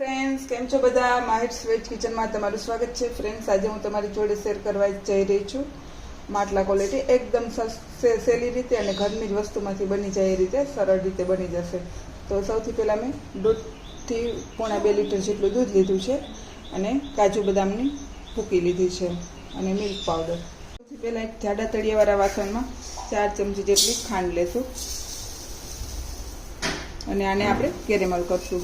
Friends, કેમ છો બધા? માહિર વેજ કિચનમાં તમારું સ્વાગત છે. ફ્રેન્ડ્સ, આજે હું તમારી જોડે શેર કરવા જઈ રહી છું માટલા ક્વોલિટી એકદમ સહેલી રીતે અને ઘરની જ વસ્તુમાંથી બની જાય એ રીતે સરળ રીતે બની જશે. તો સૌથી પહેલાં મેં દૂધથી 1.5 લીટર જેટલું દૂધ લીધું છે અને કાજુ બદામની ભૂકી લીધી છે અને મિલ્ક પાવડર. સૌથી પહેલાં એક જાડા તળિયાવાળા વાસણમાં 4 ચમચી જેટલી ખાંડ લેશું અને આને આપણે કેરેમલ કરશું,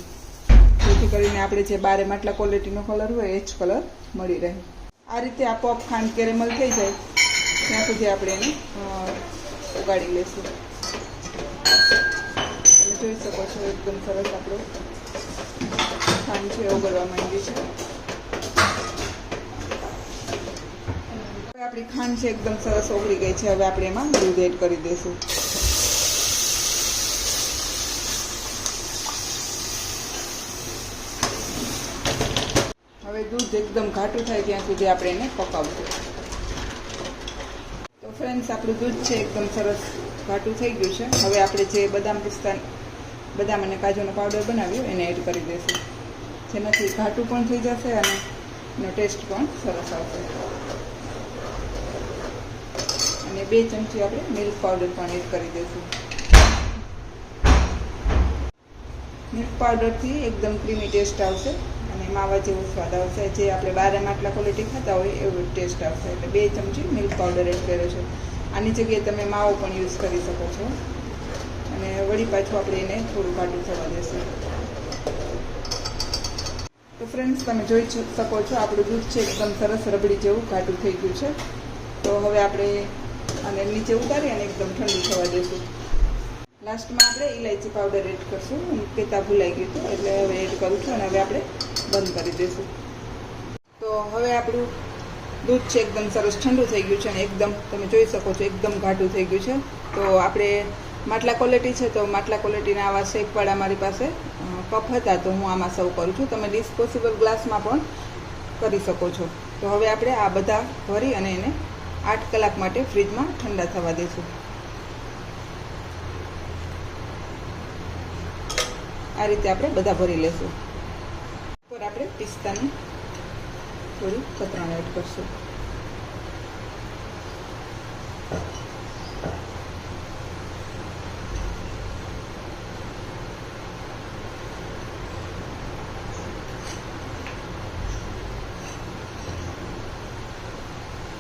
જેથી કરીને આપણે જે બારે માટલા ક્વોલિટીનો કલર હોય એ જ કલર મળી રહે. આ રીતે આપોઆપ ખાંડ કેરેમલ થઈ જાય ત્યાં સુધી આપણે એને ઉગાડી લઈશું. તમે જોઈ શકો છો એકદમ સરસ આપણો ખાંડ છે ઓગળવા માંડી છે. હવે આપણી ખાંડ છે એકદમ સરસ ઓગળી ગઈ છે. હવે આપણે એમાં દૂધ એડ કરી દઈશું. હવે દૂધ એકદમ ઘાટું થાય ત્યાં સુધી આપણે એને પકાવશું. તો ફ્રેન્ડ્સ, આપણું દૂધ છે એકદમ સરસ ઘાટું થઈ ગયું છે. હવે આપણે જે બદામ અને કાજુનો પાવડર બનાવ્યો એને એડ કરી દઈશું, જેનાથી ઘાટું પણ થઈ જશે અને એનો ટેસ્ટ પણ સરસ આવશે. અને 2 ચમચી આપણે મિલ્ક પાવડર પણ એડ કરી દઈશું. મિલ્ક પાવડરથી એકદમ ક્રીમી ટેસ્ટ આવશે અને માવા જેવો સ્વાદ આવશે. જે આપણે બારે માટલા ક્વોલિટી ખાતા હોય એવો ટેસ્ટ આવશે. એટલે 2 ચમચી મિલ્ક પાવડર એડ કર્યો છે. આની જગ્યાએ તમે માવો પણ યુઝ કરી શકો છો અને વળી પાછું આપણે એને થોડું ઘાટું થવા દેશું. તો ફ્રેન્ડ્સ, તમે જોઈ શકો છો આપણું દૂધ છે એકદમ સરસ રબડી જેવું ઘાટું થઈ ગયું છે. તો હવે આપણે આને નીચે ઉતારી અને એકદમ ઠંડુ થવા દઈશું. લાસ્ટમાં આપણે ઇલાયચી પાવડર એડ કરશું. કહેતા ભૂલાઈ ગયું હતું એટલે હવે એડ કરું છું અને હવે આપણે બંધ કરી દઈશું. તો હવે આપણું દૂધ છે એકદમ સરસ ઠંડુ થઈ ગયું છે અને એકદમ તમે જોઈ શકો છો એકદમ ઘાટું થઈ ગયું છે. તો આપણે માટલા ક્વોલિટી છે તો માટલા ક્વોલિટીના આવા શેકવાળા મારી પાસે કપ હતા તો હું આમાં સર્વ કરું છું. તમે ડિસ્પોઝેબલ ગ્લાસમાં પણ કરી શકો છો. તો હવે આપણે આ બધા ભરી અને એને 8 કલાક માટે ફ્રીજમાં ઠંડા થવા દઈશું. આ રીતે આપણે બધા ભરી લેશું. ઉપર આપણે પિસ્તાની થોડી કતરણ એડ કરશું.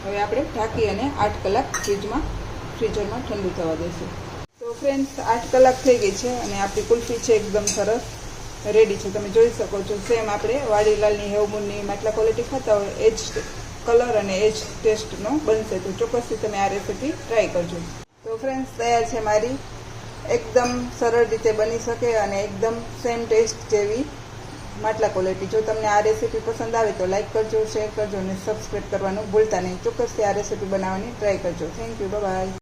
હવે આપણે ઢાંકી અને 8 કલાક ફ્રીઝરમાં ઠંડુ થવા દઈશું. તો ફ્રેન્ડ્સ, 8 કલાક થઈ ગઈ છે અને આપણી કુલ્ફી છે એકદમ સરસ રેડી છે. તમે જોઈ શકો છો સેમ આપણે વાડીલાલની હેવમોરની માટલા ક્વોલિટી ખાતા હોય એ જ કલર અને એ જ ટેસ્ટનો બનશે. તો ચોક્કસથી તમે આ રેસીપી ટ્રાય કરજો. તો ફ્રેન્ડ્સ, તૈયાર છે મારી એકદમ સરળ રીતે બની શકે અને એકદમ સેમ ટેસ્ટ જેવી માટલા ક્વોલિટી. જો તમને આ રેસીપી પસંદ આવે તો લાઈક કરજો, શેર કરજો અને સબસ્ક્રાઈબ કરવાનું ભૂલતા નહીં. ચોક્કસથી આ રેસીપી બનાવવાની ટ્રાય કરજો. Thank you. બાય.